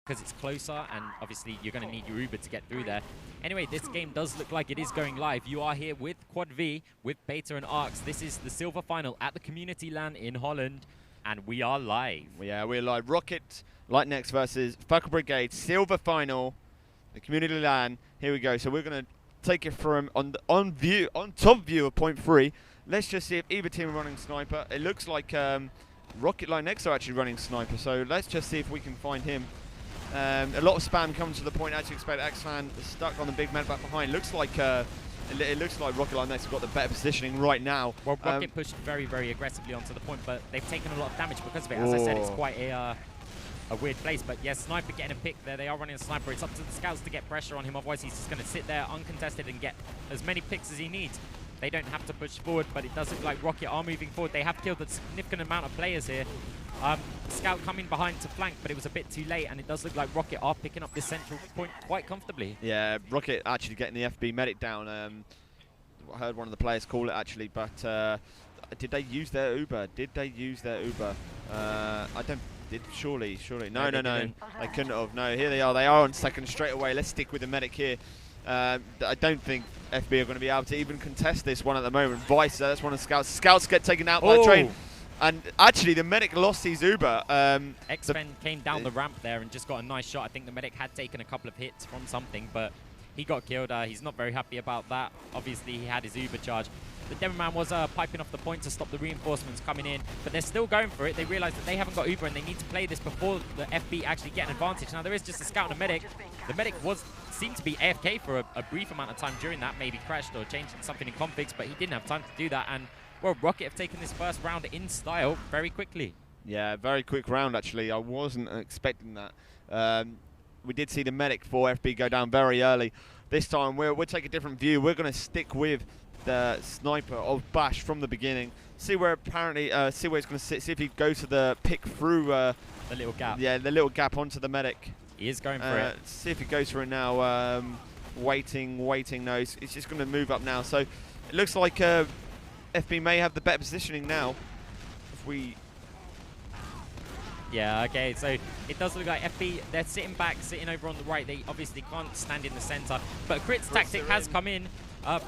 because it's closer, and obviously you're going to need your Uber to get through there. Anyway, this game does look like it is going live. You are here with Quad V, with Beta and Arx. This is the silver final at the Community LAN in Holland, and we are live. Yeah, we're live. Rockit, neXt versus FakkelBrigade, silver final, the Community LAN. Here we go. So we're going to take it from on top view of point 3. Let's just see if either team are running sniper. It looks like Rockit neXt are actually running sniper. So let's just see if we can find him. A lot of spam comes to the point, as you expect. X-Fan is stuck on the big man back behind. Looks like it looks like Rockit neXt have got the better positioning right now. Well, Rockit pushed very, very aggressively onto the point, but they've taken a lot of damage because of it. As I said, it's quite a weird place. But yeah, Sniper getting a pick there. They are running a Sniper. It's up to the scouts to get pressure on him. Otherwise, he's just going to sit there uncontested and get as many picks as he needs. They don't have to push forward, but it does look like Rockit are moving forward. They have killed a significant amount of players here. Scout coming behind to flank, but it was a bit too late, and it does look like Rockit are picking up this central point quite comfortably. Yeah, Rockit actually getting the FB medic down. I heard one of the players call it actually, but did they use their Uber? Did they use their Uber? I don't. Surely. No. They couldn't have. No, here they are. They are on second straight away. Let's stick with the medic here. I don't think FB are going to be able to even contest this one at the moment. Vice, that's one of the scouts. Scouts get taken out by the train. And actually, the medic lost his Uber. X-Men came down the ramp there and just got a nice shot. I think the medic had taken a couple of hits from something, but he got killed. He's not very happy about that. Obviously, he had his Uber charge. The demo man was piping off the point to stop the reinforcements coming in, but they're still going for it. They realize that they haven't got Uber and they need to play this before the FB actually get an advantage. Now, there is just a scout and a medic. The medic seemed to be AFK for a brief amount of time during that, maybe crashed or changed something in configs, but he didn't have time to do that. And well, Rockit have taken this first round in style very quickly. Yeah, very quick round, actually. I wasn't expecting that. We did see the medic for FB go down very early. This time, we'll take a different view. We're going to stick with the sniper of Bash from the beginning. See where apparently, see where he's going to sit. See if he goes to the pick through the little gap. Yeah, the little gap onto the medic. He is going for it. See if he goes for it now. Waiting. No, he's just going to move up now. So it looks like FB may have the better positioning now. If we. Yeah, okay, so it does look like FB, they're sitting back, sitting over on the right. They obviously can't stand in the center. But Crit's tactic has come in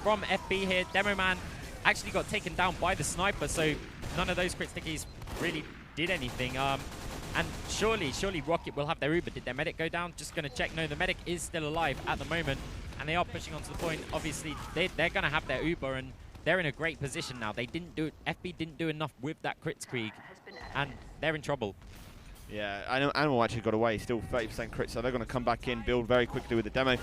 from FB here. Demo Man actually got taken down by the sniper, so none of those crit stickies really did anything. And surely Rockit will have their Uber. Did their medic go down? Just going to check. No, the medic is still alive at the moment, and they are pushing onto the point. Obviously, they're going to have their Uber, and they're in a great position now. They didn't do FB didn't do enough with that Kritzkrieg, and they're in trouble. Yeah, Animal actually got away, still 30% crit, so they're going to come back in, build very quickly with the demo.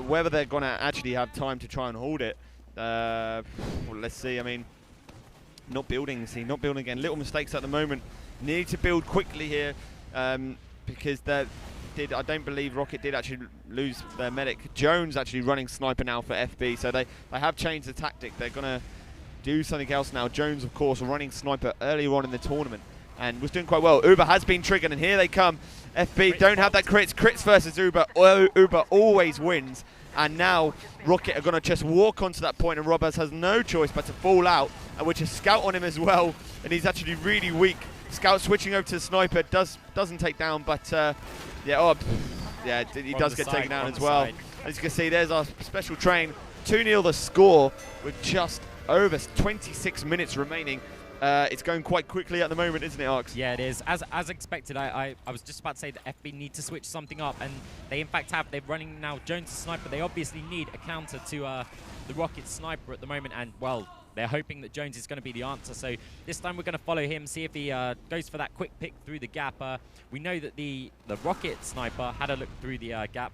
Whether they're going to actually have time to try and hold it, well, let's see. I mean, not building again. Little mistakes at the moment. Need to build quickly here because I don't believe Rockit did actually lose their medic. Jones actually running sniper now for FB, so they have changed the tactic. They're going to do something else now. Jones, of course, running sniper earlier on in the tournament and was doing quite well. Uber has been triggered, and here they come. FB don't have that crits. Crits versus Uber. Uber always wins. And now Rockit are going to just walk onto that point, and Robbers has no choice but to fall out, which is Scout on him as well, and he's actually really weak. Scout switching over to the sniper doesn't take down, but he does get taken down as well. As you can see, there's our special train. 2-0 the score with just over 26 minutes remaining. It's going quite quickly at the moment, isn't it, Arx? Yeah, it is. As expected, I was just about to say that FB need to switch something up, and they in fact have. They're running now Jones' sniper. They obviously need a counter to the Rockit sniper at the moment, and well, they're hoping that Jones is going to be the answer. So this time we're going to follow him, see if he goes for that quick pick through the gap. We know that the Rockit sniper had a look through the gap,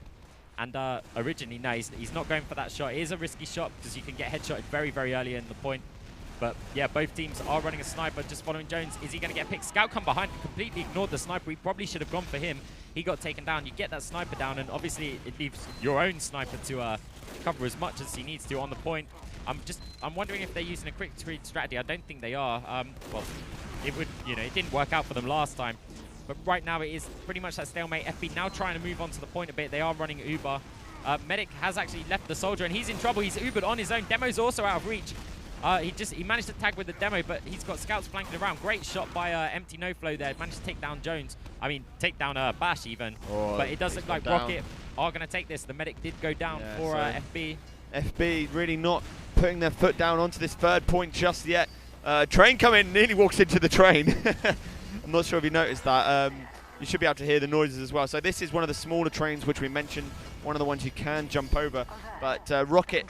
and originally, no, he's not going for that shot. It is a risky shot because you can get headshotted very, very early in the point. But yeah, both teams are running a sniper, just following Jones. Is he going to get picked? Scout come behind, completely ignored the sniper. He probably should have gone for him. He got taken down. You get that sniper down, and obviously it leaves your own sniper to cover as much as he needs to on the point. I'm wondering if they're using a quick screen strategy. I don't think they are. Well, it didn't work out for them last time. But right now it is pretty much that stalemate. FB now trying to move onto the point a bit. They are running Uber. Medic has actually left the soldier, and he's in trouble. He's Ubered on his own. Demo's also out of reach. He managed to tag with the demo, but he's got scouts flanking around. Great shot by Empty No Flow there. Managed to take down Jones. I mean, take down Bash even. Oh, but it does look like Rockit are going to take this. The medic did go down for FB. FB really not putting their foot down onto this third point just yet. Train coming, nearly walks into the train. I'm not sure if you noticed that. You should be able to hear the noises as well. So this is one of the smaller trains which we mentioned, one of the ones you can jump over. But Rockit,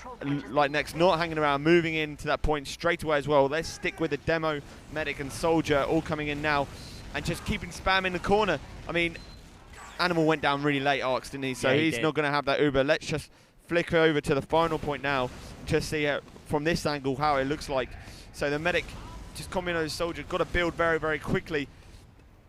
like neXt, not hanging around, moving into that point straight away as well. Let's stick with the demo, medic and soldier all coming in now and just keeping spam in the corner. I mean, Animal went down really late, Arx, didn't he? So yeah, he's not going to have that Uber. Let's just flick over to the final point now and just see from this angle how it looks like. So the medic just coming on the soldier, got to build very, very quickly.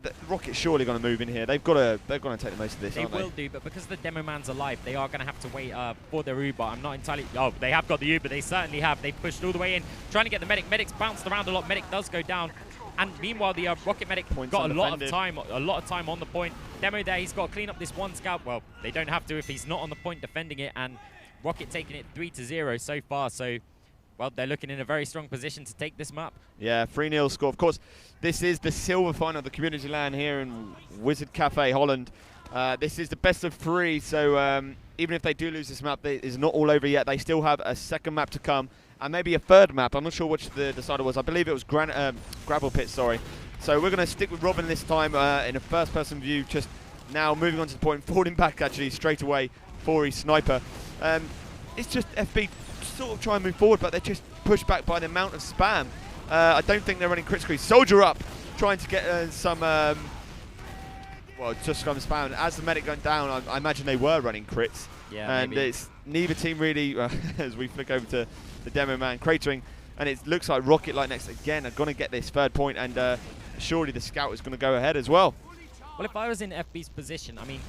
The Rocket's surely going to move in here. They're going to take the most of this, They will do, but because the demo man's alive, they are going to have to wait for their Uber. I'm not entirely... Oh, they have got the Uber. They certainly have. They pushed all the way in, trying to get the medic. Medic's bounced around a lot. Medic does go down. And meanwhile, the Rockit medic got a lot of time on the point. Demo there, he's got to clean up this one scout. Well, they don't have to if he's not on the point defending it. And Rockit taking it 3-0 so far. So, well, they're looking in a very strong position to take this map. Yeah, 3-0 score. Of course, this is the silver final of the Community LAN here in Wizard Cafe, Holland. This is the best of 3, so even if they do lose this map, it is not all over yet. They still have a second map to come, and maybe a third map. I'm not sure which the decider was. I believe it was Gravel Pit, sorry. So we're going to stick with Robin this time in a first-person view, just now moving on to the point, falling back actually straight away for his sniper. It's just FB sort of try and move forward, but they're just pushed back by the amount of spam. I don't think they're running crit squeeze. Soldier up, trying to get some, well, just some spam. As the medic went down, I imagine they were running crits. Yeah, and maybe. It's neither team really, as we flick over to the demo man cratering, and it looks like Rockit like neXt again are going to get this third point, and surely the scout is going to go ahead as well. Well, if I was in FB's position, I mean,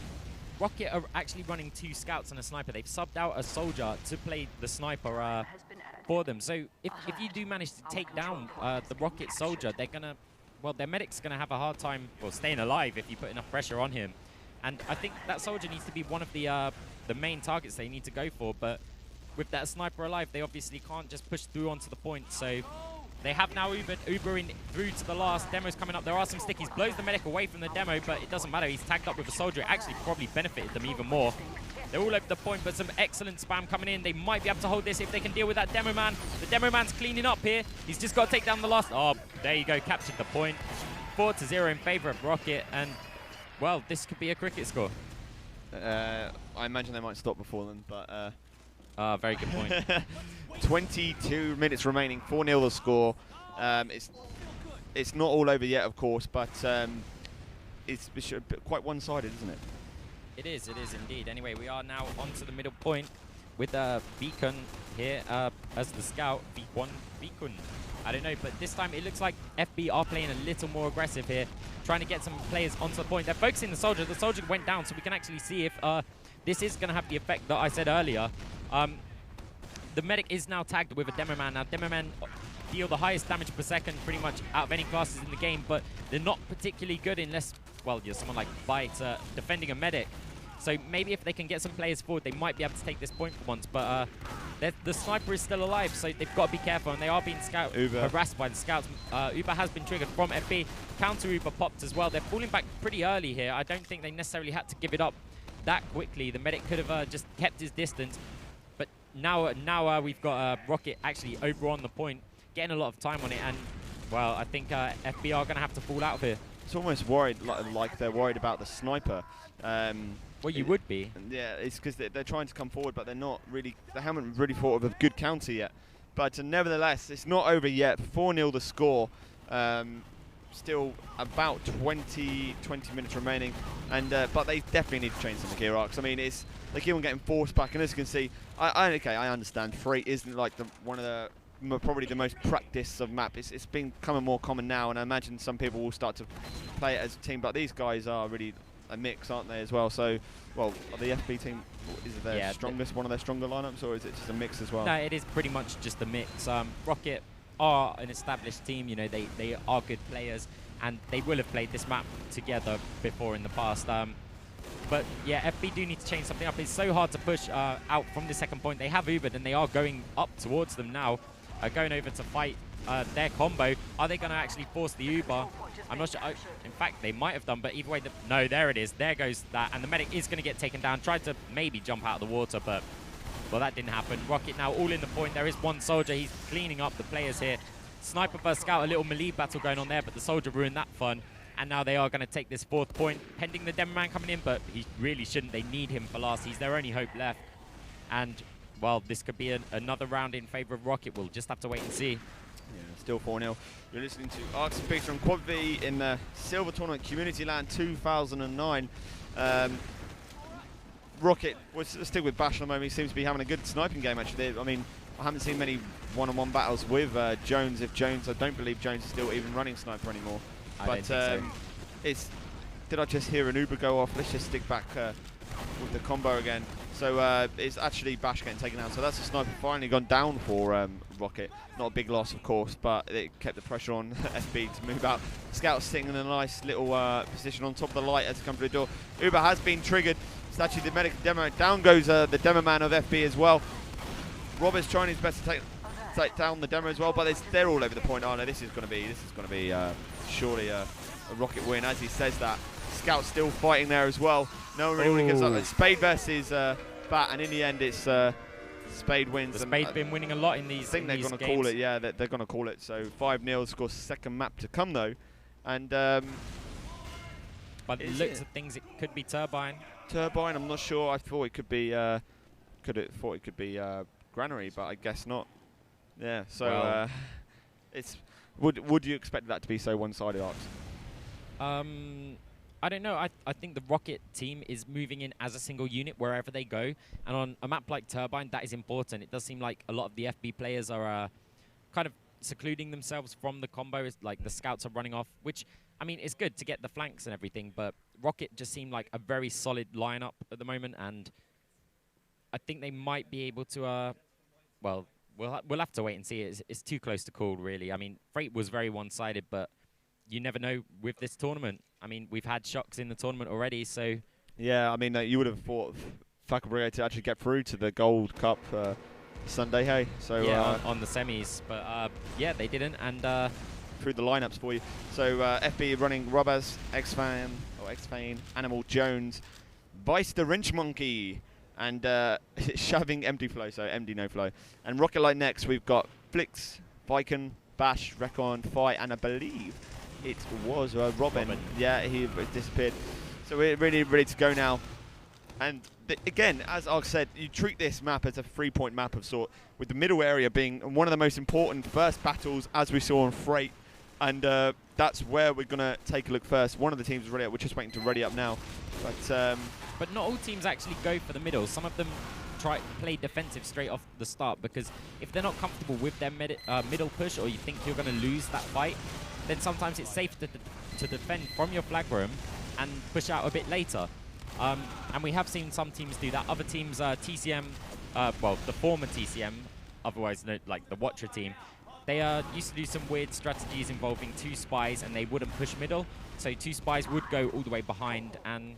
Rockit are actually running 2 scouts and a sniper. They've subbed out a soldier to play the sniper for them. So if you do manage to take down the Rockit soldier, they're going to, well, their medic's going to have a hard time, well, staying alive if you put enough pressure on him. And I think that soldier needs to be one of the main targets they need to go for. But with that sniper alive, they obviously can't just push through onto the point. So they have now Ubering through to the last. Demo's coming up. There are some stickies. Blows the medic away from the demo, but it doesn't matter. He's tagged up with a soldier. It actually probably benefited them even more. They're all over the point, but some excellent spam coming in. They might be able to hold this if they can deal with that demo man. The demo man's cleaning up here. He's just got to take down the last. Oh, there you go. Captured the point. 4-0 in favor of Rockit. And, well, this could be a cricket score. I imagine they might stop before them, but... very good point. 22 minutes remaining, 4-0 the score. It's not all over yet, of course, but it's quite one-sided, isn't it? It is indeed. Anyway, we are now onto the middle point with Beacon here as the scout. Beacon. I don't know, but this time it looks like FB are playing a little more aggressive here, trying to get some players onto the point. They're focusing the soldier. The soldier went down, so we can actually see if this is going to have the effect that I said earlier. The medic is now tagged with a demo man. Now, demo men deal the highest damage per second pretty much out of any classes in the game, but they're not particularly good unless, well, you're someone like Byte defending a medic. So maybe if they can get some players forward, they might be able to take this point for once. But the sniper is still alive, so they've got to be careful, and they are being harassed by the scouts. Uber has been triggered from FB. Counter Uber popped as well. They're falling back pretty early here. I don't think they necessarily had to give it up that quickly. The medic could have just kept his distance. But now we've got Rockit actually over on the point, getting a lot of time on it. And, well, I think FB are going to have to fall out of here. It's almost worried, like they're worried about the sniper. Well, you would be. Yeah, it's because they're trying to come forward, but they haven't really thought of a good counter yet. But nevertheless, it's not over yet. 4-0 the score. Still about 20 minutes remaining, and but they definitely need to change something here, Arx. I mean, they keep on getting forced back, and as you can see, I understand freight isn't like one of the probably the most practice of map. It's becoming more common now, and I imagine some people will start to play it as a team. But these guys are really a mix, aren't they, as well? So, well, the FB team, is it their strongest, one of their stronger lineups, or is it just a mix as well? No, it is pretty much just a mix. Rockit are an established team. You know, they are good players, and they will have played this map together before in the past. But yeah, FB do need to change something up. It's so hard to push out from the second point. They have Ubered, and they are going up towards them now. going over to fight their combo. Are they going to actually force the Uber? I'm not sure. In fact, they might have done, but either way, no, there it is. There goes that, and the medic is going to get taken down. Tried to maybe jump out of the water, but, well, that didn't happen. Rockit now all in the point. There is one soldier. He's cleaning up the players here. Sniper versus Scout, a little melee battle going on there, but the soldier ruined that fun. And now they are going to take this 4th point, pending the demo man coming in, but he really shouldn't. They need him for last. He's their only hope left. And, well, this could be another round in favor of Rockit. We'll just have to wait and see. Yeah, still 4-0. You're listening to Arx Beta on Quad V in the Silver Tournament Community LAN 2009. Rockit, we'll stick with Bash at the moment. He seems to be having a good sniping game, actually. I mean, I haven't seen many one-on-one battles with Jones. I don't believe Jones is still even running Sniper anymore. But did I just hear an Uber go off? Let's just stick back with the combo again. So it's actually Bash getting taken out. So that's a Sniper finally gone down for Rockit. Not a big loss, of course, but it kept the pressure on FB to move out. Scout sitting in a nice little position on top of the light as it comes through the door. Uber has been triggered. It's actually the medic demo. Down goes the demo man of FB as well. Robert's trying his best to take down the demo as well, but they're all over the point. Oh no, this is going to be surely a Rockit win. As he says that, Scout's still fighting there as well. No one really gives up. It's Spade versus Bat, and in the end, it's Spade wins. Spade's been winning a lot in these. I think they're going to call it. Yeah, they're going to call it. So 5-0. Of course, second map to come though, and by the looks of things, it could be Turbine. Turbine. I'm not sure. I thought it could be. Granary, but I guess not. Yeah. So well, it's. Would you expect that to be so one-sided, Arx? I don't know. I think the Rockit team is moving in as a single unit wherever they go. And on a map like Turbine, that is important. It does seem like a lot of the FB players are kind of secluding themselves from the combo. Like the scouts are running off, which, I mean, it's good to get the flanks and everything. But Rockit just seemed like a very solid lineup at the moment. And I think they might be able to, well, we'll have to wait and see. It's too close to call, really. I mean, Freight was very one-sided, but you never know with this tournament. I mean, we've had shocks in the tournament already, so... Yeah, I mean, you would have thought FakkelBrigade to actually get through to the Gold Cup Sunday, hey? So yeah, on the semis, but yeah, they didn't, and... through the lineups for you. So FB running Robbers, Xfan, Animal Jones, Vice the Wrench Monkey, and shoving Empty Flow, so MD No Flow. And Rockit Light next, we've got Flix, Viken, Bash, Recon, Fight, and I believe it was Robin. Yeah, he disappeared. So we're really ready to go now. And again, as Arx said, you treat this map as a 3-point map of sort, with the middle area being one of the most important first battles, as we saw on Freight. And that's where we're going to take a look first. One of the teams is ready up. We're just waiting to ready up now. But not all teams actually go for the middle. Some of them play defensive straight off the start, because if they're not comfortable with their middle push, or you think you're going to lose that fight, then sometimes it's safe to defend from your flag room and push out a bit later. And we have seen some teams do that. Other teams, TCM, well, the former TCM, otherwise known like the Watcher team, they used to do some weird strategies involving 2 spies, and they wouldn't push middle. So 2 spies would go all the way behind, and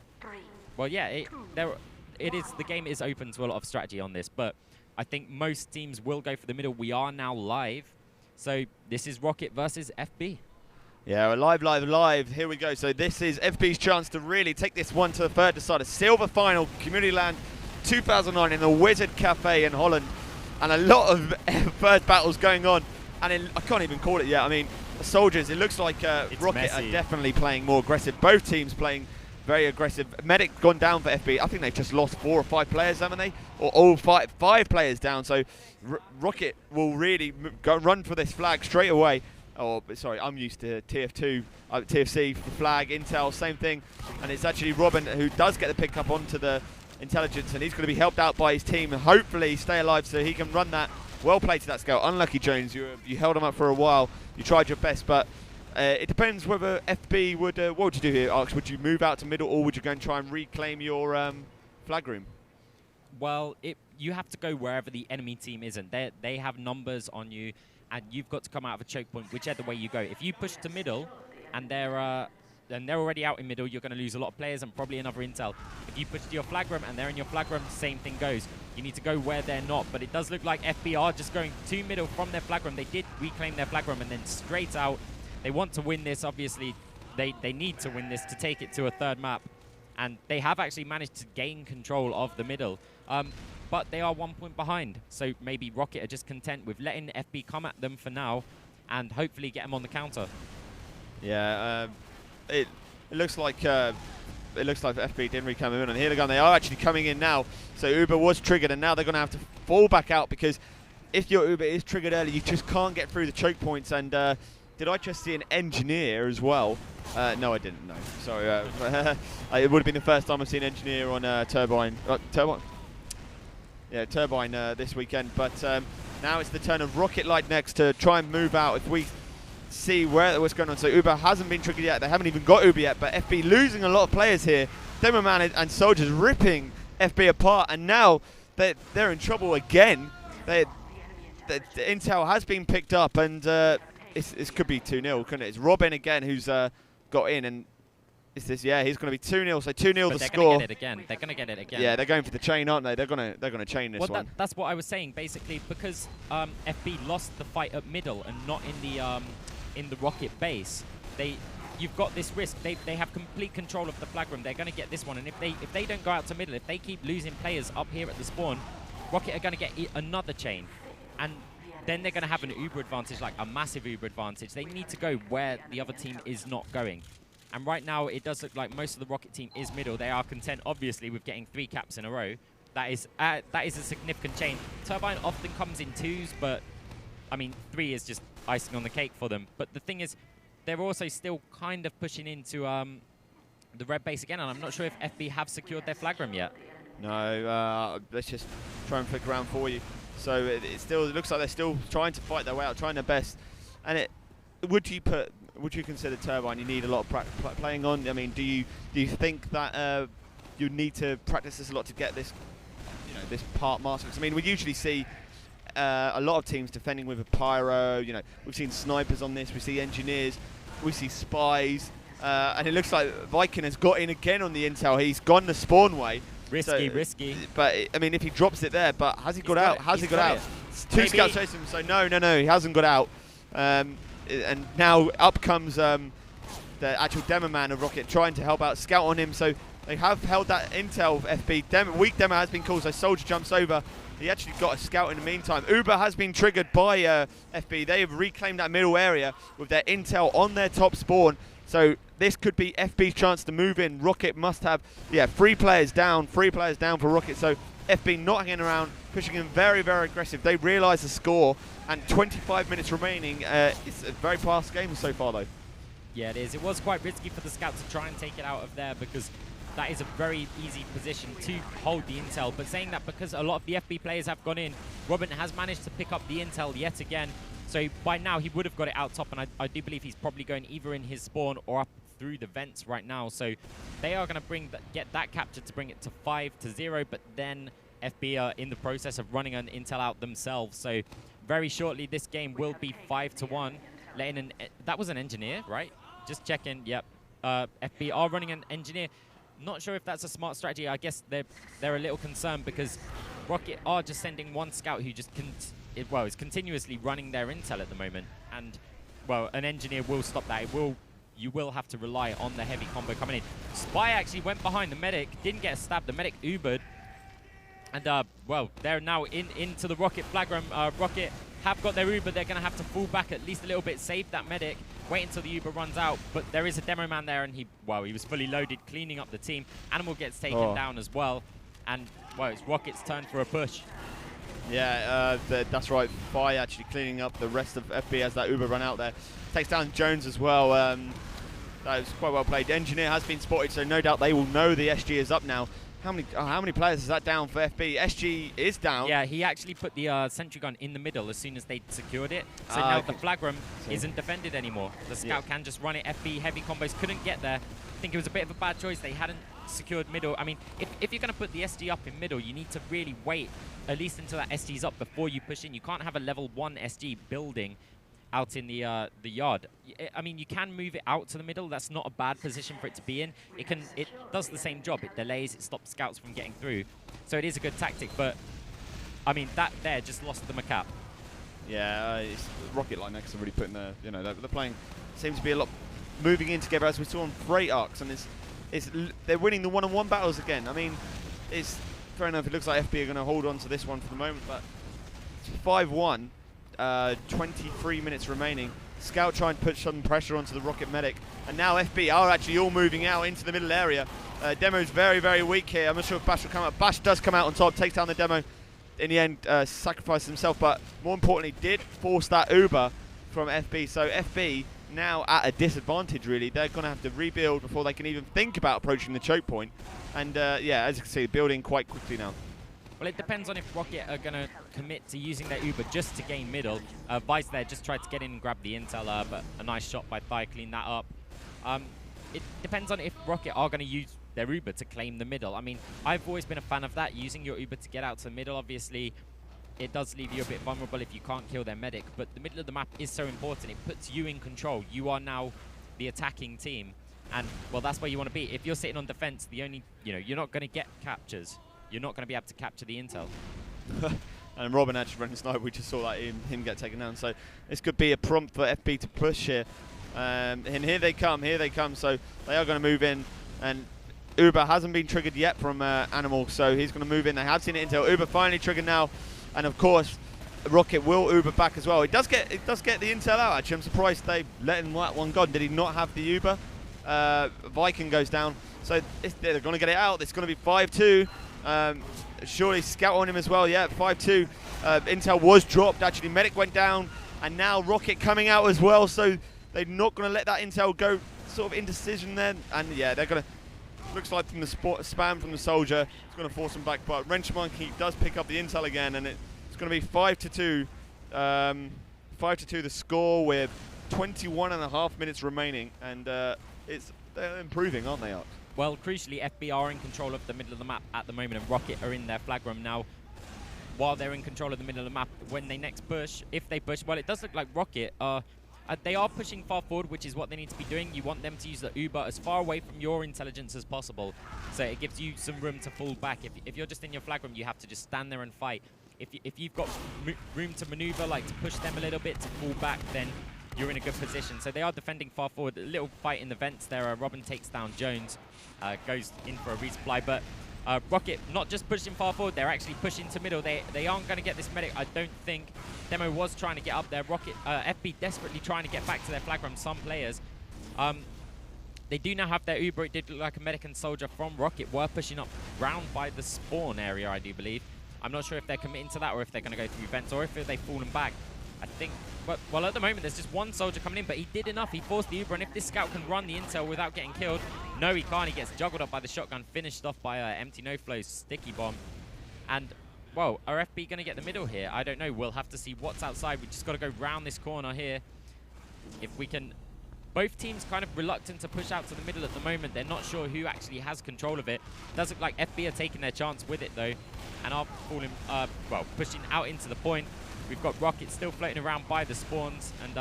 well, yeah, the game is open to a lot of strategy on this, but I think most teams will go for the middle. We are now live, so this is Rockit versus FB. Yeah, we're live. Here we go. So this is FB's chance to really take this one to the third decider. Silver final, Community LAN 2009 in the Wizard Cafe in Holland. And a lot of first battles going on. And I can't even call it yet. I mean, the soldiers, it looks like Rockit are definitely playing more aggressive. Both teams playing very aggressive. Medic gone down for FB. I think they've just lost 4 or 5 players, haven't they? Or all 5 players down. So Rockit will really run for this flag straight away. Oh, sorry, I'm used to TF2, TFC, the flag, Intel, same thing. And it's actually Robin who does get the pick up onto the intelligence, and he's going to be helped out by his team and hopefully stay alive so he can run that. Well played to that Scout. Unlucky, Jones. You held him up for a while. You tried your best, but it depends whether FB would... what would you do here, Arx? Would you move out to middle, or would you go and try and reclaim your flag room? Well, you have to go wherever the enemy team isn't. They have numbers on you, and you've got to come out of a choke point whichever way you go. If you push to middle and they're and they're already out in middle, you're going to lose a lot of players and probably another intel. If you push to your flag room and they're in your flag room, same thing goes. You need to go where they're not, but it does look like FB are just going to middle from their flag room. They did reclaim their flag room and then straight out. They want to win this, obviously. They need to win this to take it to a third map. And they have actually managed to gain control of the middle. But they are 1 point behind. So maybe Rockit are just content with letting FB come at them for now and hopefully get them on the counter. Yeah, it looks like FB didn't really come in, and here they go. They are actually coming in now. So Uber was triggered, and now they're going to have to fall back out, because if your Uber is triggered early, you just can't get through the choke points. And did I just see an engineer as well? No, I didn't. No, sorry. It would have been the first time I've seen engineer on Turbine. Turbine. Yeah, Turbine this weekend. But now it's the turn of Rockit like neXt to try and move out. If we see what's going on. So Uber hasn't been triggered yet. They haven't even got Uber yet, but FB losing a lot of players here. Demoman and Soldiers ripping FB apart, and now they're in trouble again. The intel has been picked up, and this could be 2-0, couldn't it? It's Robin again who's got in, and yeah, he's going to be 2-0. So 2-0 the score. They're going to get it again. Yeah, they're going for the chain, aren't they? They're going to chain this one. That's what I was saying, basically, because FB lost the fight at middle and not in the Rockit base. You've got this risk. They have complete control of the flag room. They're going to get this one, and if they don't go out to middle, if they keep losing players up here at the spawn, Rockit are going to get another chain, and then they're going to have an Uber advantage, like a massive Uber advantage. They need to go where the other team is not going. And right now, it does look like most of the Rockit team is middle. They are content, obviously, with getting 3 caps in a row. That is a significant chain. Turbine often comes in 2s, but, I mean, 3 is just icing on the cake for them. But the thing is, they're also still kind of pushing into the red base again, and I'm not sure if FB have secured their flag room yet. No, let's just try and flick around for you. So it looks like they're still trying to fight their way out, trying their best. And would you consider Turbine you need a lot of playing on? I mean, do you think that you need to practice this a lot to get this, this part mastered? I mean, we usually see a lot of teams defending with a pyro. We've seen snipers on this. We see engineers. We see spies. And it looks like Viking has got in again on the intel. He's gone the spawn way. Risky. But I mean, if he drops it there, but has he got out? Has he got out? 2 scouts chasing him. So no, he hasn't got out. And now up comes the actual demo man of Rockit trying to help out, scout on him. So they have held that intel of FB. Weak demo has been called, so Soldier jumps over. He actually got a scout in the meantime. Uber has been triggered by FB. They have reclaimed that middle area with their intel on their top spawn. So this could be FB's chance to move in. Rockit must have, 3 players down for Rockit. So FB not hanging around, pushing in very, very aggressive. They realise the score, and 25 minutes remaining. It's a very fast game so far, though. Yeah, it is. It was quite risky for the scout to try and take it out of there, because that is a very easy position to hold the intel. But saying that, because a lot of the FB players have gone in, Robin has managed to pick up the intel yet again. So by now, he would have got it out top, and I do believe he's probably going either in his spawn or up through the vents right now. So they are going to get that captured to bring it to 5-0, but then FB are in the process of running an intel out themselves. So very shortly, this game will be 5-1. That was an engineer, right? Just checking. Yep. FB are running an engineer. Not sure if that's a smart strategy. I guess they're a little concerned, because Rockit are just sending 1 scout who just is continuously running their intel at the moment. And, well, an engineer will stop that. You will have to rely on the heavy combo coming in. Spy actually went behind the medic, didn't get stabbed. The medic Ubered. And, well, they're now into the Rockit flag room. Rockit have got their Uber. They're going to have to fall back at least a little bit, save that medic, wait until the Uber runs out. But there is a demo man there, and he was fully loaded, cleaning up the team. Animal gets taken down as well. And, well, it's Rockit's turn for a push. Yeah, that's right. Fi actually cleaning up the rest of FB as that Uber run out there. Takes down Jones as well. That was quite well played. Engineer has been spotted, so no doubt they will know the SG is up now. How many players is that down for FB? SG is down. Yeah, he actually put the sentry gun in the middle as soon as they secured it. So now the flag room isn't defended anymore. The scout can just run it. FB heavy combos couldn't get there. I think it was a bit of a bad choice. They hadn't secured middle. I mean, if you're going to put the SG up in middle, you need to really wait at least until that SG's up before you push in. You can't have a level 1 SG building out in the yard. I mean, you can move it out to the middle. That's not a bad position for it to be in. It does the same job. It delays. It stops scouts from getting through. So it is a good tactic. But I mean, that there just lost them a cap. Yeah, Rockit like neXt are really putting their, you know, they're playing. Seems to be a lot moving in together as we saw on Freight Arx, and they're winning the one-on-one battles again. I mean, it's fair enough. It looks like FB are going to hold on to this one for the moment, but it's 5-1. 23 minutes remaining. Scout trying to put some pressure onto the Rockit medic, and now FB are actually all moving out into the middle area. Demo's very, very weak here. I'm not sure if Bash will come out. Bash does come out on top, takes down the Demo. In the end, sacrificed himself, but more importantly, did force that Uber from FB. So FB now at a disadvantage, really. They're going to have to rebuild before they can even think about approaching the choke point. And yeah, as you can see, building quite quickly now. Well, it depends on if Rockit are going to commit to using their Uber just to gain middle. Vice there just tried to get in and grab the intel, but a nice shot by Thigh, clean that up. It depends on if Rockit are going to use their Uber to claim the middle. I mean, I've always been a fan of that, using your Uber to get out to the middle. Obviously, it does leave you a bit vulnerable if you can't kill their medic, but the middle of the map is so important. It puts you in control. You are now the attacking team, and, well, that's where you want to be. If you're sitting on defense, you're not going to get captures. You're not going to be able to capture the intel. And Robin actually running sniper, we just saw that him get taken down. So this could be a prompt for FB to push here. And here they come. So they are going to move in, and Uber hasn't been triggered yet from Animal, so he's going to move in. They have seen it intel. Uber finally triggered now, and of course, Rockit will Uber back as well. It does get the intel out. Actually, I'm surprised they let him let one go. Did he not have the Uber? Viking goes down, so they're going to get it out. It's going to be 5-2. Surely scout on him as well. Yeah, 5-2. Intel was dropped. Actually, medic went down, and now Rockit coming out as well. So they're not going to let that intel go. Sort of indecision then, and yeah, they're going to. Looks like from the spam from the soldier, it's going to force him back. But Wrench Monkey does pick up the intel again, and it's going to be 5-2. 5-2 the score with 21.5 minutes remaining, and they're improving, aren't they, Arx? Well, crucially, FB are in control of the middle of the map at the moment, and Rockit are in their flag room now. While they're in control of the middle of the map, when they next push, if they push, well, it does look like Rockit they are pushing far forward, which is what they need to be doing. You want them to use the Uber as far away from your intelligence as possible, so it gives you some room to fall back. If you're just in your flag room, you have to just stand there and fight. If you've got room to maneuver, like to push them a little bit, to fall back, then you're in a good position. So they are defending far forward. A little fight in the vents there. Robin takes down Jones, goes in for a resupply, but Rockit not just pushing far forward, they're actually pushing to middle. They aren't going to get this medic, I don't think. Demo was trying to get up there. Rockit, FB desperately trying to get back to their flag room, some players. They do now have their Uber. It did look like a medic and soldier from Rockit were pushing up round by the spawn area, I do believe. I'm not sure if they're committing to that or if they're going to go through vents or if they've fallen back. I think, well, at the moment, there's just one soldier coming in, but he did enough. He forced the Uber, and if this scout can run the intel without getting killed, no, he can't. He gets juggled up by the shotgun, finished off by empty no-flow sticky bomb. And, well, are FB going to get the middle here? I don't know. We'll have to see what's outside. We just got to go round this corner here. If we can... Both teams kind of reluctant to push out to the middle at the moment. They're not sure who actually has control of it. Does look like FB are taking their chance with it, though, and are falling, well, pushing out into the point. We've got Rockit still floating around by the spawns, and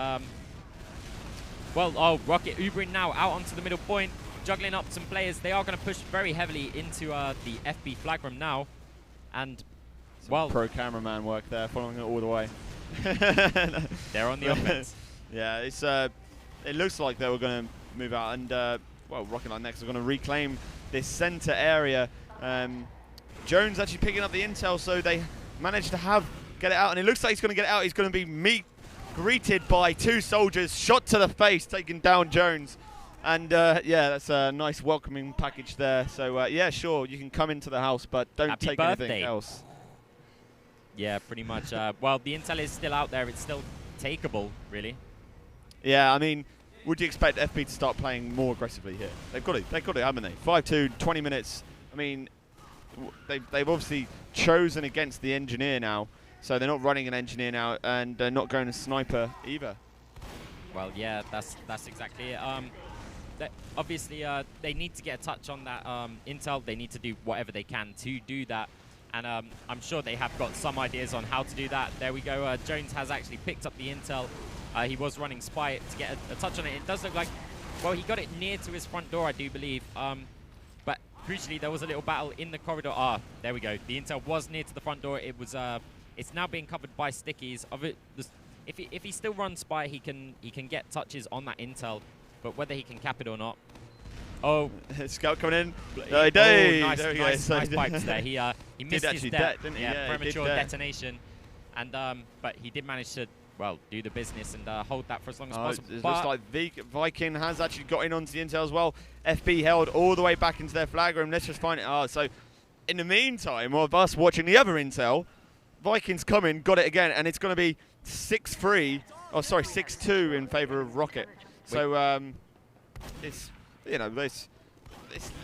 well, Rockit Ubering now out onto the middle point, juggling up some players. They are going to push very heavily into the FB flag room now, and well, pro cameraman work there, following it all the way. They're on the offense. Yeah, it's it looks like they were going to move out, and well, Rockit like neXt are going to reclaim this center area. Jones actually picking up the intel, so they managed to get it out, and it looks like he's going to get it out. He's going to be greeted by two soldiers, shot to the face, taking down Jones. And yeah, that's a nice welcoming package there. So yeah, sure, you can come into the house, but don't take anything else. Yeah, pretty much. Well, the intel is still out there. It's still takeable, really. Yeah, I mean, would you expect FB to start playing more aggressively here? They've got it, haven't they? 5-2, 20 minutes. I mean, they've obviously chosen against the engineer now, so they're not running an engineer now, and they're not going to sniper either. Well, yeah, that's exactly it. Obviously, they need to get a touch on that intel. They need to do whatever they can to do that, and I'm sure they have got some ideas on how to do that. There we go. Jones has actually picked up the intel He was running Spy to get a touch on it. It does look like, well, he got it near to his front door, I do believe. But crucially, there was a little battle in the corridor. Ah, there we go. The intel was near to the front door. It was. It's now being covered by stickies. If he still runs Spy, he can get touches on that intel. But whether he can cap it or not. Oh, Scout coming in. Oh, Nice pipes there. He missed his didn't he? Yeah, premature detonation, and but he did manage to, well, do the business and hold that for as long as possible. It looks like Viking has actually got in onto the intel as well. FB held all the way back into their flag room. Let's just find it. So in the meantime of us watching the other intel, Vikings come in, got it again, and it's going to be 6-3. Oh, sorry, 6-2 in favour of Rockit. So it's, you know, this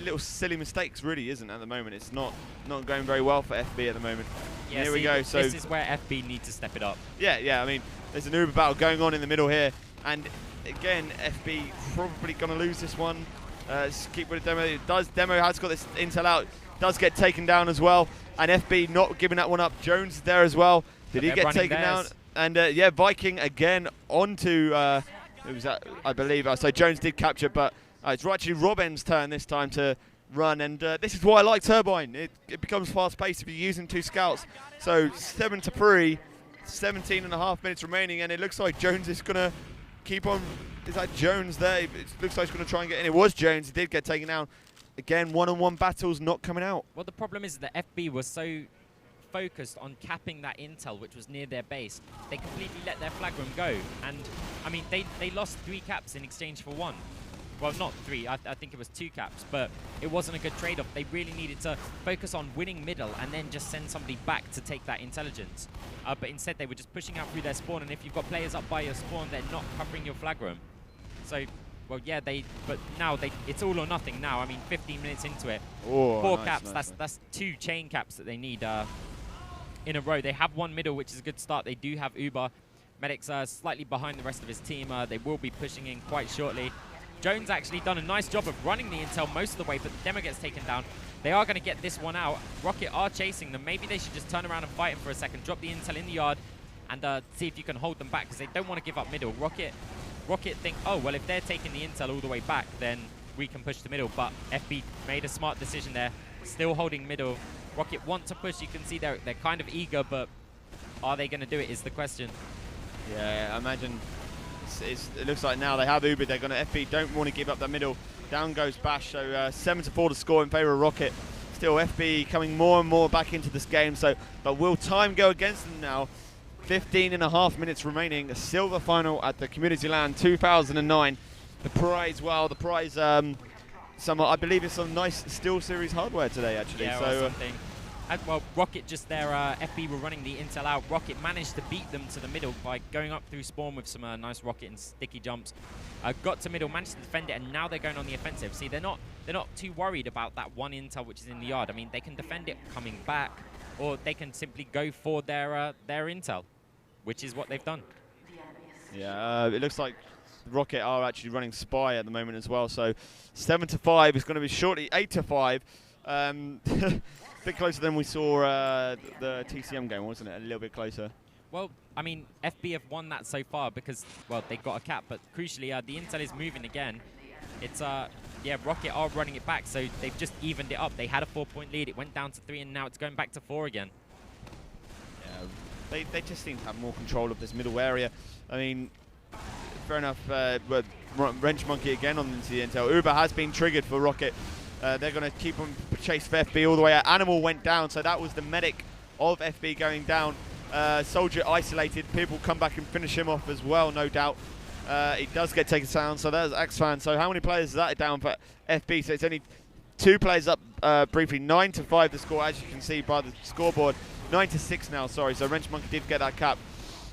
little silly mistakes really isn't at the moment. It's not going very well for FB at the moment. Yeah, here we go. So this is where FB need to step it up. Yeah. I mean, there's an Uber battle going on in the middle here, and again, FB probably going to lose this one. Just keep with the demo. Demo has got this intel out. Does get taken down as well, and FB not giving that one up. Jones is there as well. Did he get taken down? And yeah, Viking again onto. Who was that? I believe. So Jones did capture, but it's actually Robin's turn this time to run, and this is why I like Turbine. It becomes fast-paced if you're using 2 scouts. So 7-3, 17.5 minutes remaining, and it looks like Jones is going to keep on. Is that Jones there? It looks like he's going to try and get in. It was Jones. He did get taken down. Again, one-on-one battles not coming out. Well, the problem is that FB was so focused on capping that intel, which was near their base. They completely let their flag room go, and I mean, they lost 3 caps in exchange for 1. Well, not 3, I think it was 2 caps, but it wasn't a good trade-off. They really needed to focus on winning middle and then just send somebody back to take that intelligence. But instead, they were just pushing out through their spawn, and if you've got players up by your spawn, they're not covering your flag room. So, well, yeah, but now it's all or nothing now. I mean, 15 minutes into it, 4 caps, that's 2 chain caps that they need in a row. They have 1 middle, which is a good start. They do have Uber. Medic's slightly behind the rest of his team. They will be pushing in quite shortly. Jones actually done a nice job of running the intel most of the way, but the demo gets taken down. They are going to get this one out. Rockit are chasing them. Maybe they should just turn around and fight him for a second. Drop the intel in the yard and see if you can hold them back, because they don't want to give up middle. Rockit think, oh, well, if they're taking the intel all the way back, then we can push the middle. But FB made a smart decision there, still holding middle. Rockit want to push. You can see they're kind of eager, but are they going to do it is the question. Yeah, I imagine. It looks like now they have Uber. They're going to FB. Don't want to give up that middle. Down goes Bash. So 7-4 to score in favour of Rockit. Still FB coming more and more back into this game. So, but will time go against them now? 15.5 minutes remaining. A silver final at the Community LAN 2009. The prize, well, the prize. I believe it's some nice Steel Series hardware today, actually. Yeah, so. Or something. Well, Rockit just there, FB were running the intel out. Rockit managed to beat them to the middle by going up through spawn with some nice rocket and sticky jumps. Got to middle, managed to defend it, and now they're going on the offensive. See, they're not too worried about that 1 intel which is in the yard. I mean, they can defend it coming back, or they can simply go for their intel, which is what they've done. Yeah, it looks like Rockit are actually running Spy at the moment as well. So 7-5 is going to be shortly 8-5. A bit closer than we saw the TCM game, wasn't it? A little bit closer. Well, I mean, FB have won that so far because, well, they got a cap, but crucially, the intel is moving again. It's, yeah, Rockit are running it back, so they've just evened it up. They had a 4-point lead, it went down to 3, and now it's going back to 4 again. Yeah, they just seem to have more control of this middle area. I mean, fair enough, Wrench Monkey again on the intel. Uber has been triggered for Rockit. They're going to keep on chase for FB all the way out. Animal went down, so that was the medic of FB going down. Soldier isolated. People come back and finish him off as well, no doubt. He does get taken down, so there's X-Fan. So how many players is that down for FB? So it's only 2 players up briefly. 9-5 the score, as you can see by the scoreboard. 9-6 now, sorry. So Wrench Monkey did get that cap.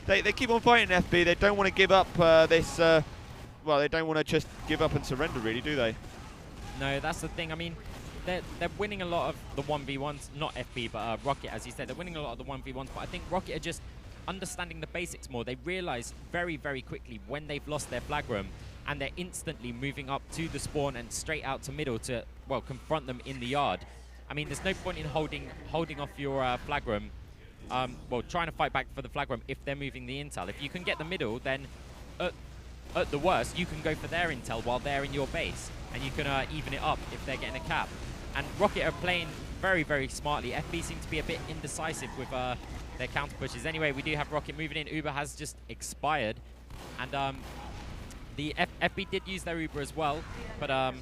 They keep on fighting FB. They don't want to give up this. Well, they don't want to just give up and surrender, really, do they? No, that's the thing. I mean, they're winning a lot of the 1v1s, not FB, but Rockit, as you said. They're winning a lot of the 1v1s, but I think Rockit are just understanding the basics more. They realize very, very quickly when they've lost their flag room, and they're instantly moving up to the spawn and straight out to middle to, well, confront them in the yard. I mean, there's no point in holding off your flag room, well, trying to fight back for the flag room if they're moving the intel. If you can get the middle, then at the worst, you can go for their intel while they're in your base, and you can even it up if they're getting a cap. And Rockit are playing very, very smartly. FB seem to be a bit indecisive with their counter pushes. Anyway, we do have Rockit moving in. Uber has just expired, and the FB did use their Uber as well, but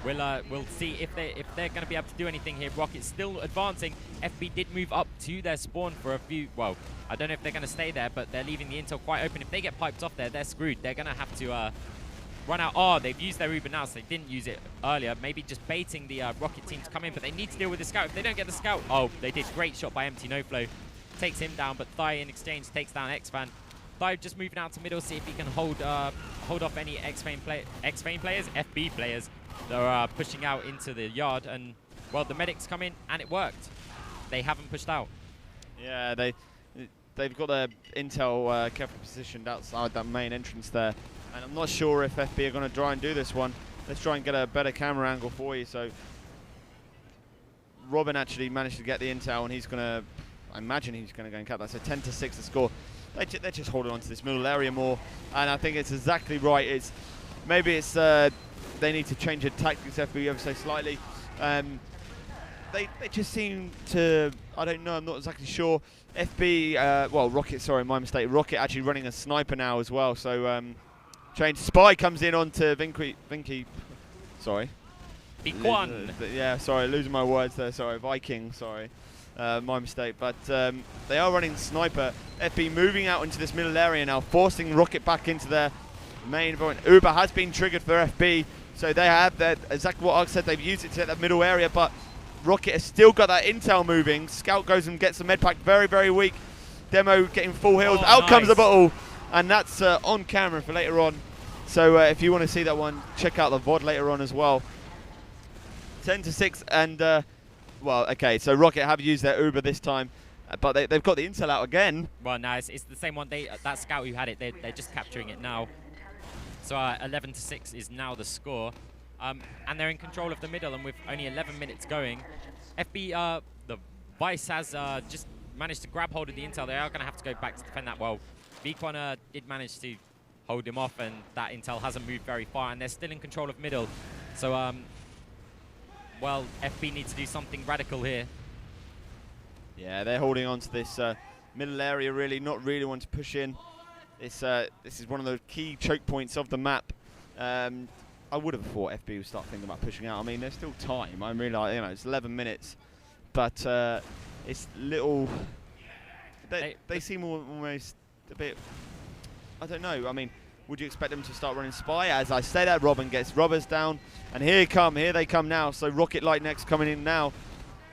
we'll see if they're going to be able to do anything here. Rocket's still advancing. FB did move up to their spawn for a few. Well, I don't know if they're going to stay there, but they're leaving the intel quite open. If they get piped off there, they're screwed. They're going to have to run out. Oh, they've used their Uber now, so they didn't use it earlier. Maybe just baiting the Rockit team to come in, but they need to deal with the scout. If they don't get the scout, oh, they did. Great shot by Empty No Flow. Takes him down, but Thigh in exchange takes down X-Fan. Thigh just moving out to middle, see if he can hold off any X-Fame players, FB players that are pushing out into the yard. And, well, the medics come in, and it worked. They haven't pushed out. Yeah, they've got their intel carefully positioned outside that main entrance there. And I'm not sure if FB are going to try and do this one. Let's try and get a better camera angle for you. So Robin actually managed to get the intel, and he's going to, I imagine he's going to go and cap that. So 10-6 the score. They're just holding on to this middle area more, and I think it's exactly right. Maybe they need to change their tactics, FB, ever so slightly. They just seem to, I don't know, I'm not exactly sure. FB, well, Rockit, sorry, my mistake. Rockit actually running a sniper now as well. So change. Spy comes in onto Vinky. Sorry. Vikwan. Yeah, sorry, losing my words there. Sorry, Viking. Sorry. My mistake, but they are running sniper. FB moving out into this middle area now, forcing Rockit back into their main point. Uber has been triggered for FB, so they have that, exactly what Arx said, they've used it to hit that middle area, but Rockit has still got that intel moving. Scout goes and gets the med pack, very, very weak. Demo getting full heals, out comes the bottle, and that's on camera for later on. So if you want to see that one, check out the VOD later on as well. 10-6, and well, okay, so Rockit have used their Uber this time, but they've got the intel out again. Well, no, it's the same one. That scout who had it, they're just capturing it now. So 11-6 is now the score. And they're in control of the middle, and with only 11 minutes going, FB, the Vice has just managed to grab hold of the intel. They are going to have to go back to defend that. Well, Vikwan did manage to hold him off, and that intel hasn't moved very far, and they're still in control of middle. So, well, FB needs to do something radical here. Yeah, they're holding on to this middle area, really, not really wanting to push in. This is one of the key choke points of the map. I would have thought FB would start thinking about pushing out. I mean, there's still time. I'm really like, you know, it's 11 minutes, but it's little. They seem almost a bit. I don't know. I mean, would you expect them to start running Spy? As I say that, Robin gets robbers down, and here they come now. So Rockit Light next coming in now,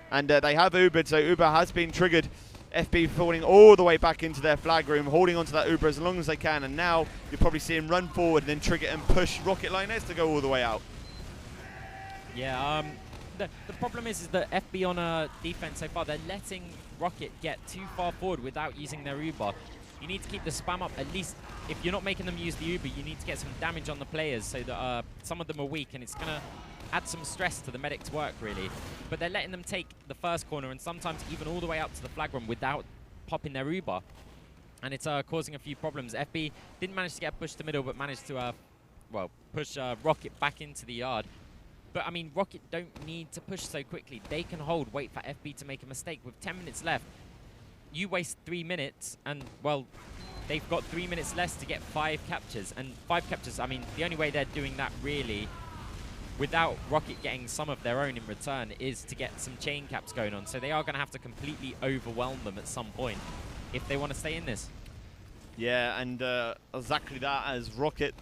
and they have Ubered. So Uber has been triggered. FB falling all the way back into their flag room, holding onto that Uber as long as they can, and now you'll probably see him run forward and then trigger and push Rockit Light next to go all the way out. Yeah, the problem is that FB on defense so far, they're letting Rockit get too far forward without using their Uber. You need to keep the spam up. At least if you're not making them use the Uber, you need to get some damage on the players so that some of them are weak, and it's going to add some stress to the medic's work, really. But they're letting them take the first corner, and sometimes even all the way up to the flag room without popping their Uber. And it's causing a few problems. FB didn't manage to get pushed to middle, but managed to, well, push Rockit back into the yard. But, I mean, Rockit don't need to push so quickly. They can hold, wait for FB to make a mistake. With 10 minutes left, you waste 3 minutes, and, well, they've got 3 minutes less to get 5 captures. And 5 captures, I mean, the only way they're doing that, really, without Rockit getting some of their own in return, is to get some chain caps going on. So they are going to have to completely overwhelm them at some point if they want to stay in this. Yeah, and exactly that, as Rockit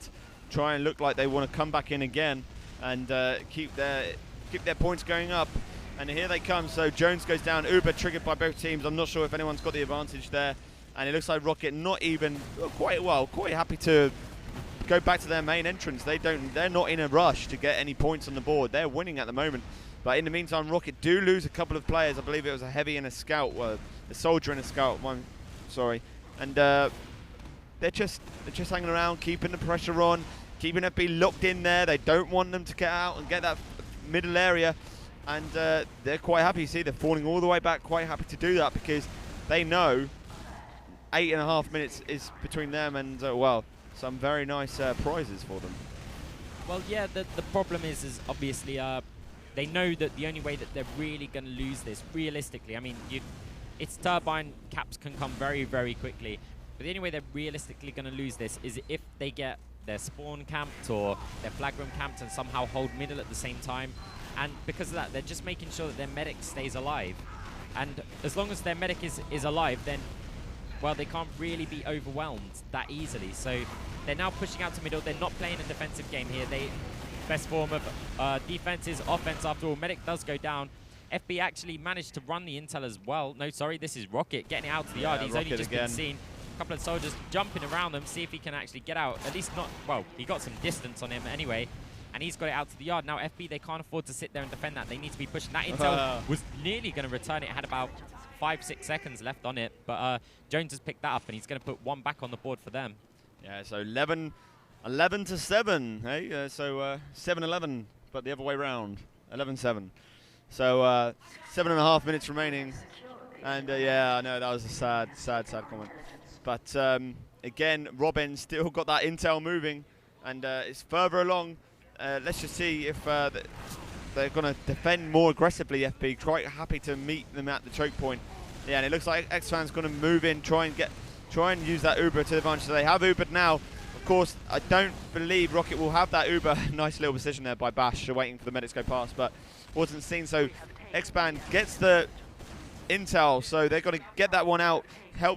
try and look like they want to come back in again and keep their points going up. And here they come. So Jones goes down. Uber triggered by both teams. I'm not sure if anyone's got the advantage there. And it looks like Rockit not even quite happy to go back to their main entrance. They're not in a rush to get any points on the board. They're winning at the moment. But in the meantime, Rockit do lose a couple of players. I believe it was a heavy and a scout, well, a soldier and a scout. Sorry. And they're just hanging around, keeping the pressure on, keeping FB locked in there. They don't want them to get out and get that middle area. And they're quite happy. You see, they're falling all the way back, quite happy to do that, because they know 8.5 minutes is between them and, well, some very nice prizes for them. Well, yeah, the problem is obviously they know that the only way that they're really going to lose this, realistically, I mean, it's Turbine, caps can come very, very quickly. But the only way they're realistically going to lose this is if they get their spawn camped or their flag room camped and somehow hold middle at the same time. And because of that, they're just making sure that their medic stays alive. And as long as their medic is alive, then, well, they can't really be overwhelmed that easily. So they're now pushing out to middle. They're not playing a defensive game here. Best form of defense is offense after all. Medic does go down. FB actually managed to run the intel as well. No, sorry, this is Rockit getting it out to the yard. He's Rockit only just again. been seen. A couple of soldiers jumping around them, see if he can actually get out. At least not, well, he got some distance on him anyway. And he's got it out to the yard. Now FB, they can't afford to sit there and defend that. They need to be pushing. That intel was nearly going to return. It had about 5-6 seconds left on it. But Jones has picked that up, and he's going to put one back on the board for them. Yeah, so 11 to 7. Hey, so 7-11, but the other way round. 11-7. So 7.5 minutes remaining. And yeah, I know that was a sad comment. But again, Robin still got that intel moving, and it's further along. Let's just see if they're going to defend more aggressively. FB quite happy to meet them at the choke point. Yeah, and it looks like X-Fan's going to move in, try and use that Uber to the advantage. So they have Ubered now. Of course, I don't believe Rockit will have that Uber. Nice little position there by Bash, waiting for the medics to go past, but wasn't seen. So X-Fan gets the intel, so they've got to get that one out,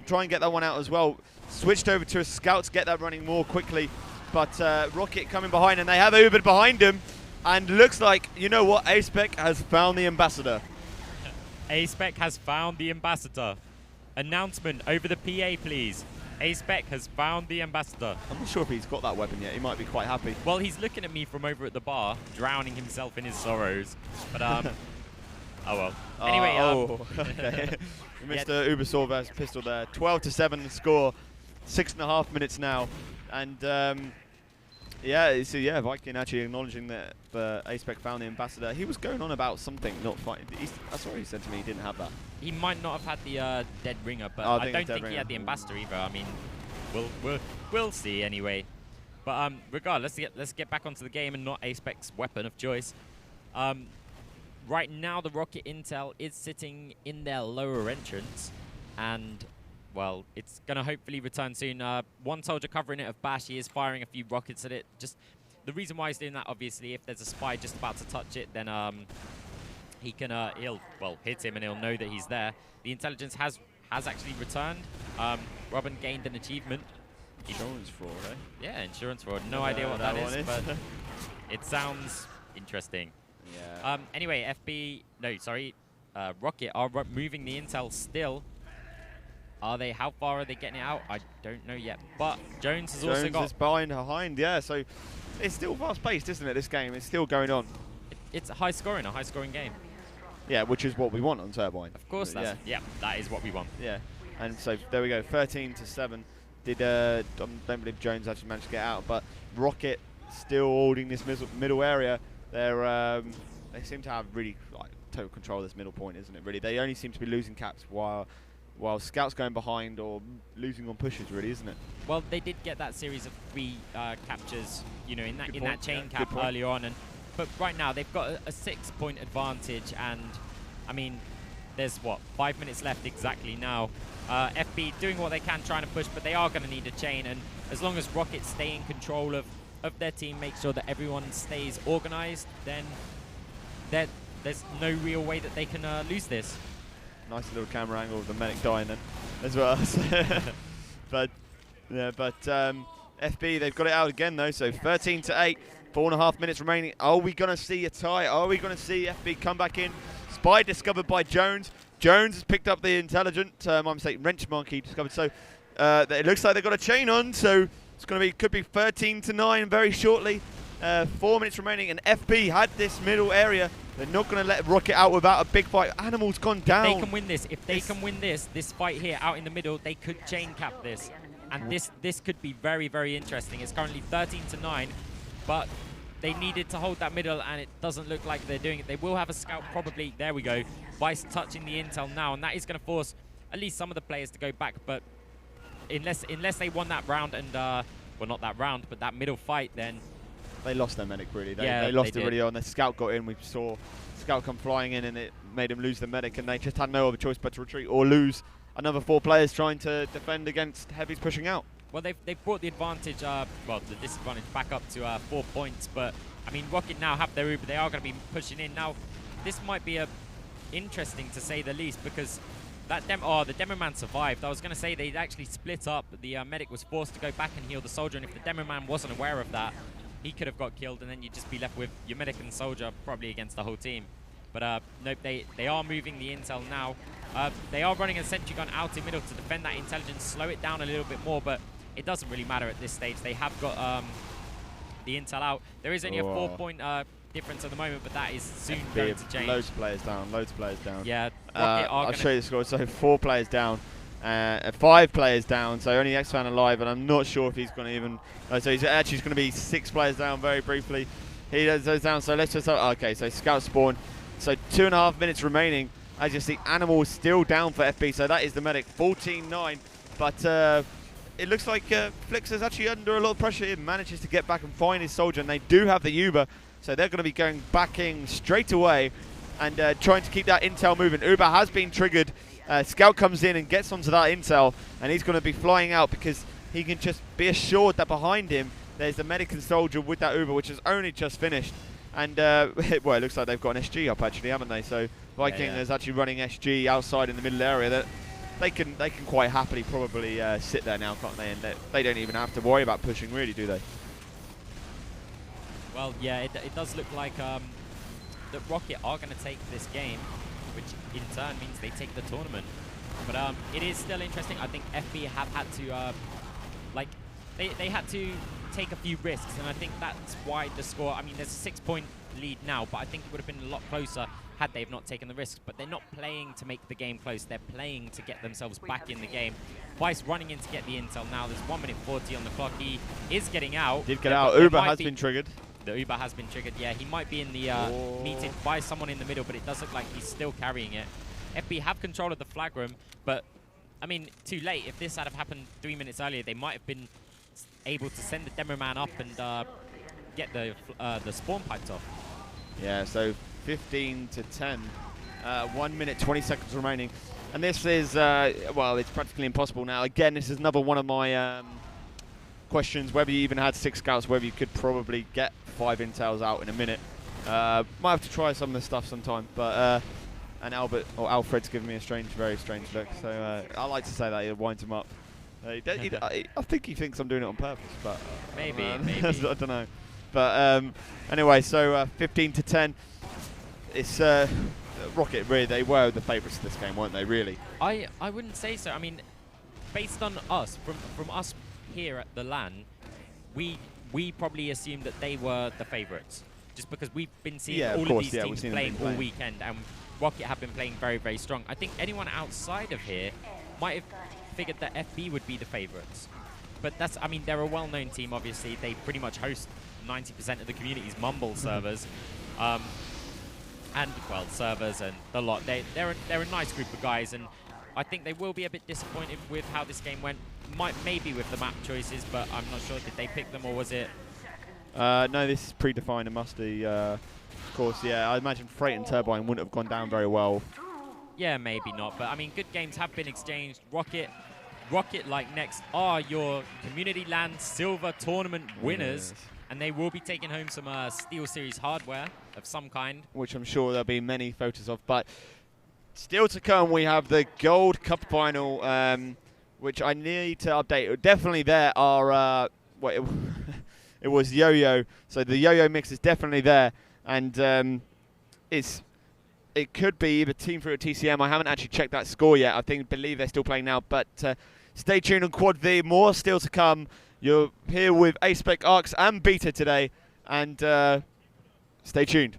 try and get that one out as well. Switched over to a scout to get that running more quickly, but Rockit coming behind, and they have Ubered behind him, and looks like, you know what, A-Spec has found the ambassador. A-Spec has found the ambassador. Announcement over the PA, please. A-Spec has found the ambassador. I'm not sure if he's got that weapon yet. He might be quite happy. Well, he's looking at me from over at the bar, drowning himself in his sorrows. But oh well. Anyway, okay. Mr. Ubersaw pistol there. 12-7 score. 6.5 minutes now, and yeah. So yeah, Viking actually acknowledging that A-Spec found the ambassador. He was going on about something, not fighting. That's what he said to me. He didn't have that. He might not have had the dead ringer, but I don't think he had the ambassador either. I mean, we'll see anyway. But regardless, let's get back onto the game and not A-Spec's weapon of choice. Right now, the Rockit intel is sitting in their lower entrance, and well, it's going to hopefully return soon. One soldier covering it of Bash. He is firing a few rockets at it. Just the reason why he's doing that, obviously, if there's a spy just about to touch it, then he can he'll hit him and he'll know that he's there. The intelligence has actually returned. Robin gained an achievement. Insurance fraud, eh? Yeah, insurance fraud. No idea what that is, but it sounds interesting. Yeah. Anyway, Rockit are moving the intel still. How far are they getting it out? I don't know yet. But Jones has also got... Jones is behind, yeah. So it's still fast-paced, isn't it, this game? It's still going on. It's a high-scoring game. Yeah, which is what we want on Turbine. Of course, that is what we want. Yeah, and so there we go, 13-7. Don't believe Jones actually managed to get out, but Rockit still holding this middle area. They seem to have really total control of this middle point, isn't it? Really, they only seem to be losing caps while scouts going behind or losing on pushes, really, isn't it? Well, they did get that series of 3 captures, you know, in that chain cap earlier on, but right now they've got a 6-point advantage, and I mean, there's what, 5 minutes left exactly now. FB doing what they can, trying to push, but they are going to need a chain, and as long as Rockit stay in control of their team, make sure that everyone stays organized, then there's no real way that they can lose this. Nice little camera angle of the medic dying then as well. but FB, they've got it out again though, so 13-8, 4.5 minutes remaining. Are we going to see a tie? Are we going to see FB come back in? Spy discovered by Jones. Jones has picked up the intelligent, my mistake, wrench monkey discovered. So it looks like they've got a chain on, so it's going to be, could be 13-9 very shortly. 4 minutes remaining, and FB had this middle area. They're not going to let Rockit out without a big fight. Animal's gone down. They can win this. If they can win this fight here out in the middle, they could chain cap this. And this could be very, very interesting. It's currently 13-9, but they needed to hold that middle, and it doesn't look like they're doing it. They will have a scout probably. There we go. Vice touching the intel now, and that is going to force at least some of the players to go back. But unless they won that round and well, not that round, but that middle fight, then they lost their medic really. Yeah, they lost they it really on. The scout got in. We saw scout come flying in, and it made them lose the medic, and they just had no other choice but to retreat or lose another 4 players trying to defend against heavies pushing out. Well, they've brought the advantage, well, the disadvantage back up to 4 points, but I mean, Rockit now have their Uber. They are going to be pushing in now. This might be interesting to say the least, because that the demo man survived. I was going to say they'd actually split up. The medic was forced to go back and heal the soldier, and if the demo man wasn't aware of that, he could have got killed, and then you'd just be left with your medic and soldier probably against the whole team. But nope, they are moving the intel now. They are running a sentry gun out in middle to defend that intelligence, slow it down a little bit more, but it doesn't really matter at this stage. They have got the intel out. There is only a 4-point difference at the moment, but that is soon going to change. Loads of players down, loads of players down. Yeah, I'll show you the score. So 4 players down, 5 players down, so only neXt alive, and I'm not sure if he's going to even... so he's actually going to be 6 players down very briefly. He goes down, so let's just... okay, so scout spawn. So 2.5 minutes remaining. As you see, Animal is still down for FB, so that is the medic, 14-9. But it looks like Flix is actually under a lot of pressure. He manages to get back and find his soldier, and they do have the Uber, so they're going to be going backing straight away and trying to keep that intel moving. Uber has been triggered. Scout comes in and gets onto that intel, and he's going to be flying out because he can just be assured that behind him there's the medic and soldier with that Uber, which has only just finished. And well, it looks like they've got an SG up actually, haven't they? So Viking is actually running SG outside in the middle area. That they can quite happily probably sit there now, can't they? And they don't even have to worry about pushing, really, do they? Well, yeah, it does look like that Rockit are going to take this game, which in turn means they take the tournament. But it is still interesting. I think FB have had to they had to take a few risks, and I think that's why the score, I mean, there's a 6-point lead now, but I think it would have been a lot closer had they have not taken the risks. But they're not playing to make the game close, they're playing to get themselves back in the game. Vice running in to get the intel now. There's 1 minute 40 on the clock. He is getting out. Did get out. Uber has been triggered. The Uber has been triggered, yeah. He might be in the meeting by someone in the middle, but it does look like he's still carrying it. FB have control of the flag room, but I mean, too late. If this had have happened 3 minutes earlier, they might have been able to send the demo man up and get the spawn piped off. Yeah, so 15-10, 1 minute 20 seconds remaining, and this is well, it's practically impossible now. Again, this is another one of my questions, whether you even had 6 scouts, whether you could probably get 5 intels out in a minute. Might have to try some of the stuff sometime, but and Alfred's giving me a very strange look, so I like to say that it winds him up. I think he thinks I'm doing it on purpose, but maybe. I don't know. But anyway, so 15-10. It's Rockit. Really, they were the favourites of this game, weren't they? Really. I wouldn't say so. I mean, based on us, from us here at the LAN, we probably assumed that they were the favourites, just because we've been seeing all of these teams playing all weekend, and Rockit have been playing very, very strong. I think anyone outside of here might have figured that FB would be the favourites. But that's, I mean, they're a well-known team, obviously. They pretty much host 90% of the community's Mumble servers. And, well, servers and the lot. They're a nice group of guys, and I think they will be a bit disappointed with how this game went. Maybe with the map choices, but I'm not sure. Did they pick them, or was it? No, this is predefined and musty. Of course, yeah, I imagine Freight and Turbine wouldn't have gone down very well. Yeah, maybe not, but I mean, good games have been exchanged. Rockit, like neXt, are your Community LAN Silver Tournament winners, and they will be taking home some Steel Series hardware of some kind. Which I'm sure there'll be many photos of, but still to come, we have the Gold Cup Final, which I need to update. Definitely there are, it was Yo-Yo, so the Yo-Yo mix is definitely there, and it could be either Team Fruit or TCM. I haven't actually checked that score yet. I believe they're still playing now. But stay tuned on Quad V. More still to come. You're here with Aspec, Arx, and Beta today. And stay tuned.